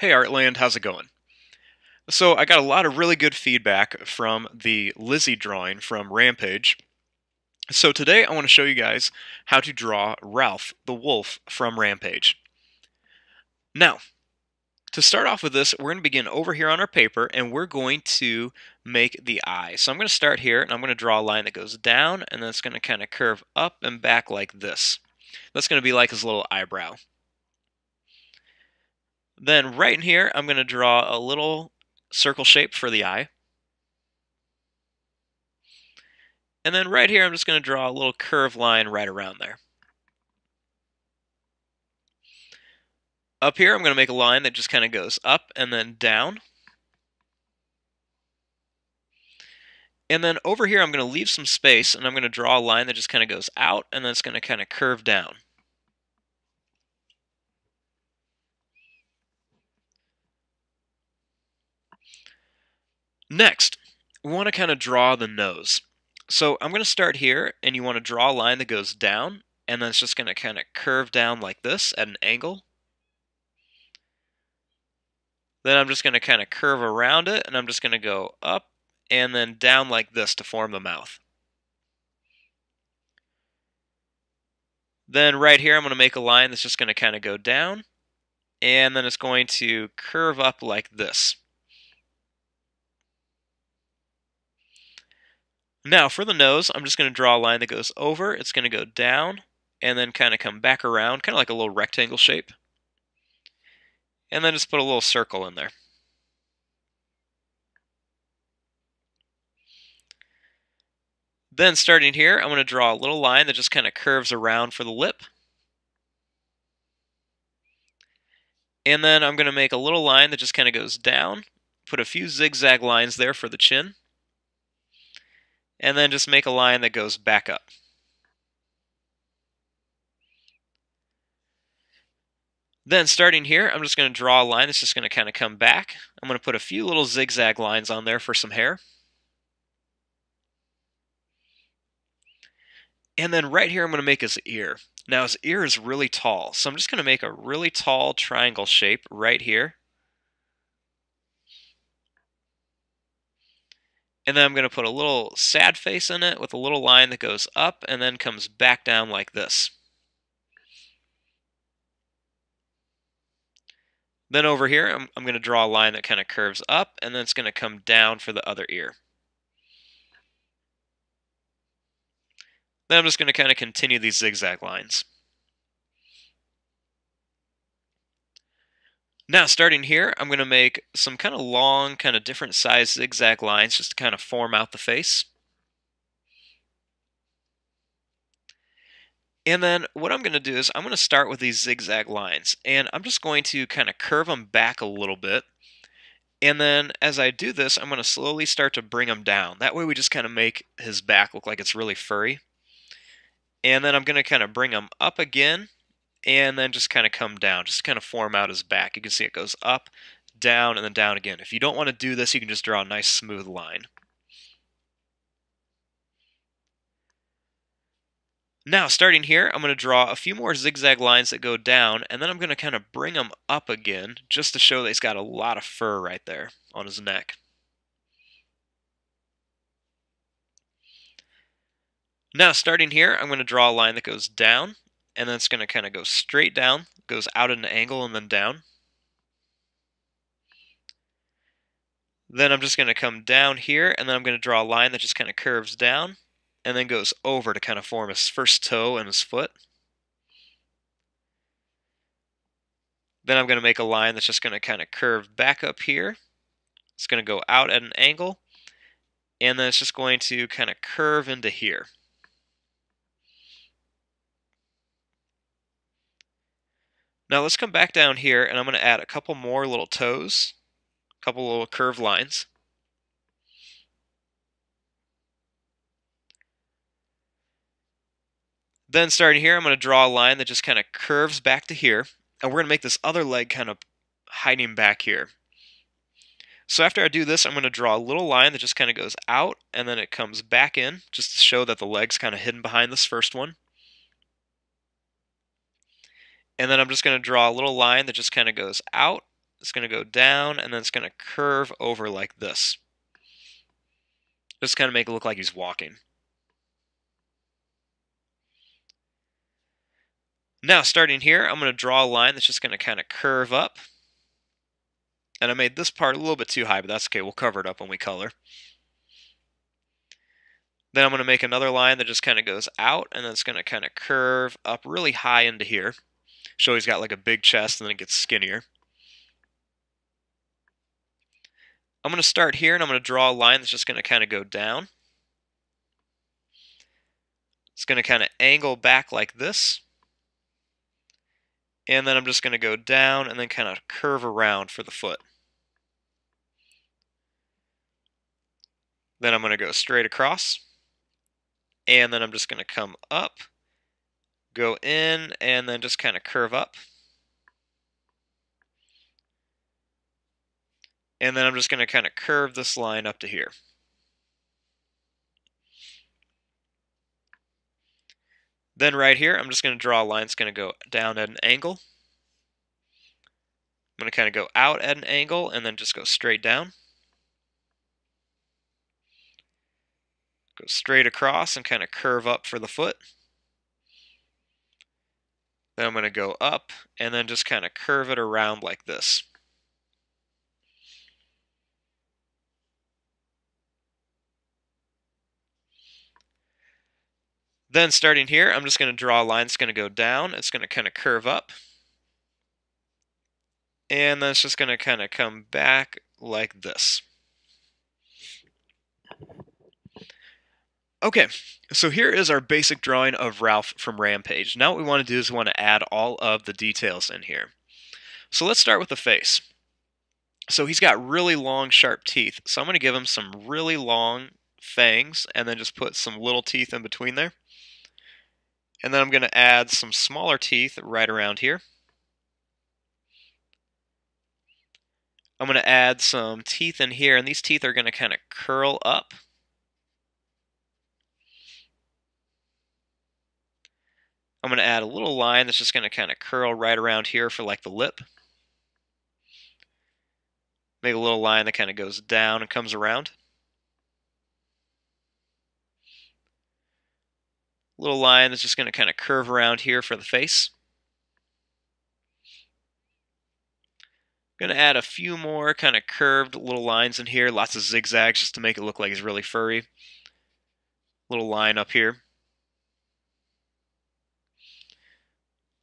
Hey Artland, how's it going? So I got a lot of really good feedback from the Lizzie drawing from Rampage. So today I want to show you guys how to draw Ralph the wolf from Rampage. Now, to start off with this, we're going to begin over here on our paper and we're going to make the eye. So I'm going to start here and I'm going to draw a line that goes down and then it's going to kind of curve up and back like this. That's going to be like his little eyebrow. Then right in here, I'm going to draw a little circle shape for the eye. And then right here, I'm just going to draw a little curved line right around there. Up here, I'm going to make a line that just kind of goes up and then down. And then over here, I'm going to leave some space, and I'm going to draw a line that just kind of goes out, and then it's going to kind of curve down. Next, we want to kind of draw the nose. So I'm going to start here, and you want to draw a line that goes down, and then it's just going to kind of curve down like this at an angle. Then I'm just going to kind of curve around it, and I'm just going to go up and then down like this to form the mouth. Then right here, I'm going to make a line that's just going to kind of go down, and then it's going to curve up like this. Now for the nose, I'm just going to draw a line that goes over, it's going to go down, and then kind of come back around, kind of like a little rectangle shape. And then just put a little circle in there. Then starting here, I'm going to draw a little line that just kind of curves around for the lip. And then I'm going to make a little line that just kind of goes down, put a few zigzag lines there for the chin, and then just make a line that goes back up. Then starting here, I'm just going to draw a line that's just going to kind of come back. I'm going to put a few little zigzag lines on there for some hair. And then right here, I'm going to make his ear. Now his ear is really tall, so I'm just going to make a really tall triangle shape right here. And then I'm going to put a little sad face in it with a little line that goes up and then comes back down like this. Then over here, I'm going to draw a line that kind of curves up and then it's going to come down for the other ear. Then I'm just going to kind of continue these zigzag lines. Now starting here, I'm going to make some kind of long, kind of different size zigzag lines just to kind of form out the face. And then what I'm going to do is I'm going to start with these zigzag lines, and I'm just going to kind of curve them back a little bit. And then as I do this, I'm going to slowly start to bring them down. That way we just kind of make his back look like it's really furry. And then I'm going to kind of bring them up again, and then just kind of come down, just to kind of form out his back. You can see it goes up, down, and then down again. If you don't want to do this, you can just draw a nice smooth line. Now, starting here, I'm going to draw a few more zigzag lines that go down, and then I'm going to kind of bring them up again, just to show that he's got a lot of fur right there on his neck. Now, starting here, I'm going to draw a line that goes down, and then it's going to kind of go straight down, goes out at an angle, and then down. Then I'm just going to come down here, and then I'm going to draw a line that just kind of curves down, and then goes over to kind of form his first toe and his foot. Then I'm going to make a line that's just going to kind of curve back up here. It's going to go out at an angle, and then it's just going to kind of curve into here. Now let's come back down here, and I'm going to add a couple more little toes, a couple little curved lines. Then starting here, I'm going to draw a line that just kind of curves back to here, and we're going to make this other leg kind of hiding back here. So after I do this, I'm going to draw a little line that just kind of goes out, and then it comes back in, just to show that the leg's kind of hidden behind this first one. And then I'm just going to draw a little line that just kind of goes out, It's going to go down, and then it's going to curve over like this. Just kind of make it look like he's walking. Now, starting here, I'm going to draw a line that's just going to kind of curve up. And I made this part a little bit too high, but that's okay. We'll cover it up when we color. Then I'm going to make another line that just kind of goes out, and then it's going to kind of curve up really high into here. Show he's got like a big chest, and then it gets skinnier. I'm going to start here, and I'm going to draw a line that's just going to kind of go down. It's going to kind of angle back like this. And then I'm just going to go down and then kind of curve around for the foot. Then I'm going to go straight across. And then I'm just going to come up, go in, and then just kind of curve up. And then I'm just going to kind of curve this line up to here. Then right here, I'm just going to draw a line that's going to go down at an angle. I'm going to kind of go out at an angle and then just go straight down. Go straight across and kind of curve up for the foot. Then I'm going to go up and then just kind of curve it around like this. Then starting here, I'm just going to draw a line that's going to go down. It's going to kind of curve up. And then it's just going to kind of come back like this. Okay, so here is our basic drawing of Ralph from Rampage. Now what we want to do is we want to add all of the details in here. So let's start with the face. So he's got really long, sharp teeth. So I'm going to give him some really long fangs and then just put some little teeth in between there. And then I'm going to add some smaller teeth right around here. I'm going to add some teeth in here, and these teeth are going to kind of curl up. I'm going to add a little line that's just going to kind of curl right around here for like the lip. Make a little line that kind of goes down and comes around. Little line that's just going to kind of curve around here for the face. Going to add a few more kind of curved little lines in here, lots of zigzags just to make it look like he's really furry. Little line up here.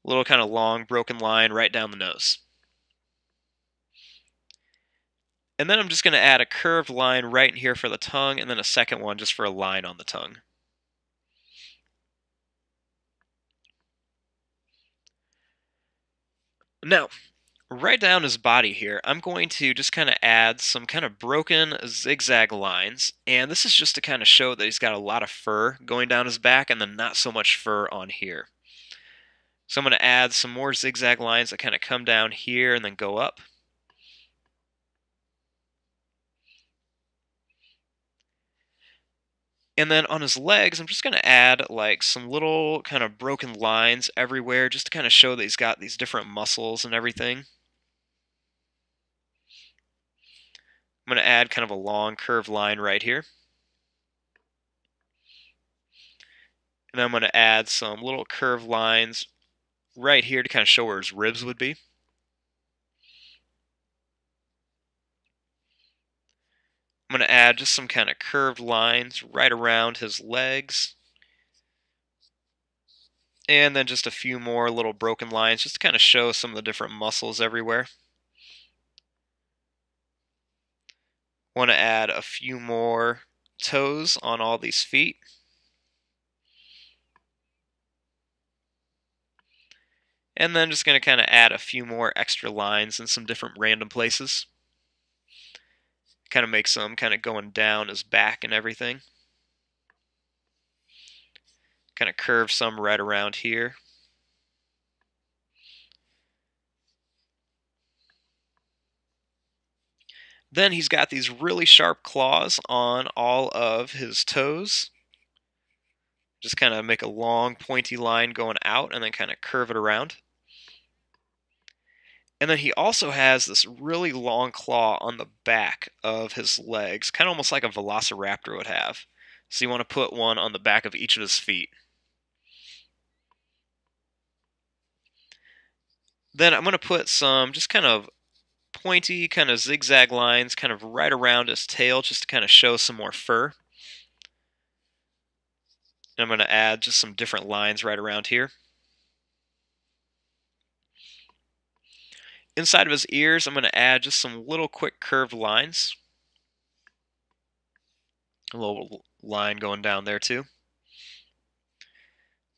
Little kind of long broken line right down the nose. And then I'm just going to add a curved line right in here for the tongue, and then a second one just for a line on the tongue. Now, right down his body here, I'm going to just kind of add some kind of broken zigzag lines, and this is just to kind of show that he's got a lot of fur going down his back and then not so much fur on here. So I'm going to add some more zigzag lines that kind of come down here and then go up. And then on his legs, I'm just going to add like some little kind of broken lines everywhere just to kind of show that he's got these different muscles and everything. I'm going to add kind of a long curved line right here. And then I'm going to add some little curved lines right here to kind of show where his ribs would be. I'm going to add just some kind of curved lines right around his legs. And then just a few more little broken lines just to kind of show some of the different muscles everywhere. Want to add a few more toes on all these feet. And then just going to kind of add a few more extra lines in some different random places. Kind of make some kind of going down his back and everything. Kind of curve some right around here. Then he's got these really sharp claws on all of his toes. Just kind of make a long pointy line going out and then kind of curve it around. And then he also has this really long claw on the back of his legs, kind of almost like a velociraptor would have. So you want to put one on the back of each of his feet. Then I'm going to put some just kind of pointy, kind of zigzag lines kind of right around his tail just to kind of show some more fur. And I'm going to add just some different lines right around here. Inside of his ears, I'm going to add just some little quick curved lines. A little line going down there too.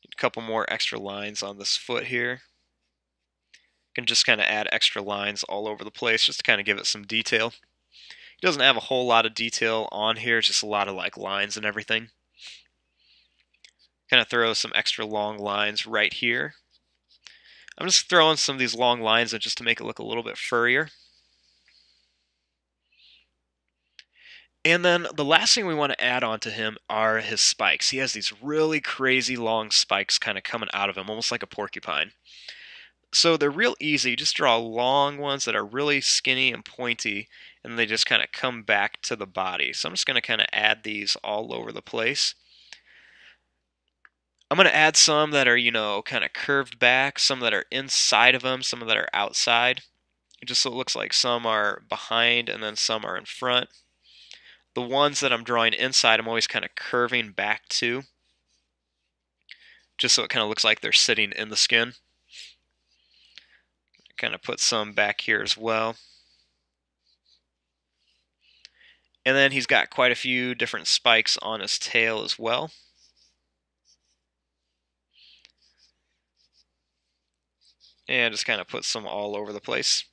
A couple more extra lines on this foot here. You can just kind of add extra lines all over the place just to kind of give it some detail. It doesn't have a whole lot of detail on here, it's just a lot of like lines and everything. Kind of throw some extra long lines right here. I'm just throwing some of these long lines in just to make it look a little bit furrier. And then the last thing we want to add on to him are his spikes. He has these really crazy long spikes kind of coming out of him, almost like a porcupine. So they're real easy. Just draw long ones that are really skinny and pointy, and they just kind of come back to the body. So I'm just going to kind of add these all over the place. I'm going to add some that are, kind of curved back, some that are inside of them, some that are outside. Just so it looks like some are behind and then some are in front. The ones that I'm drawing inside, I'm always kind of curving back to, just so it kind of looks like they're sitting in the skin. Kind of put some back here as well. And then he's got quite a few different spikes on his tail as well. And just kind of put some all over the place.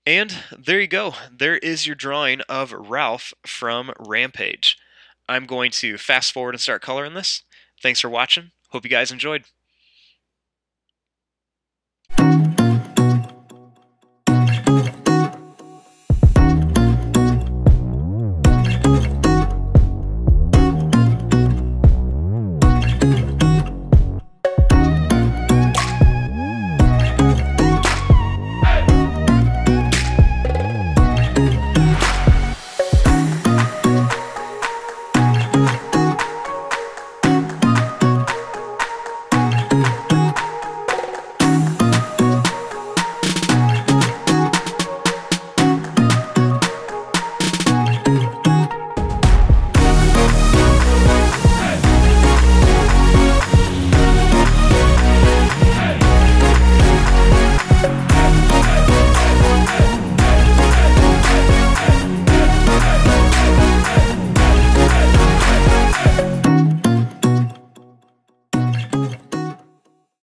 And there you go. There is your drawing of Ralph from Rampage. I'm going to fast forward and start coloring this. Thanks for watching. Hope you guys enjoyed.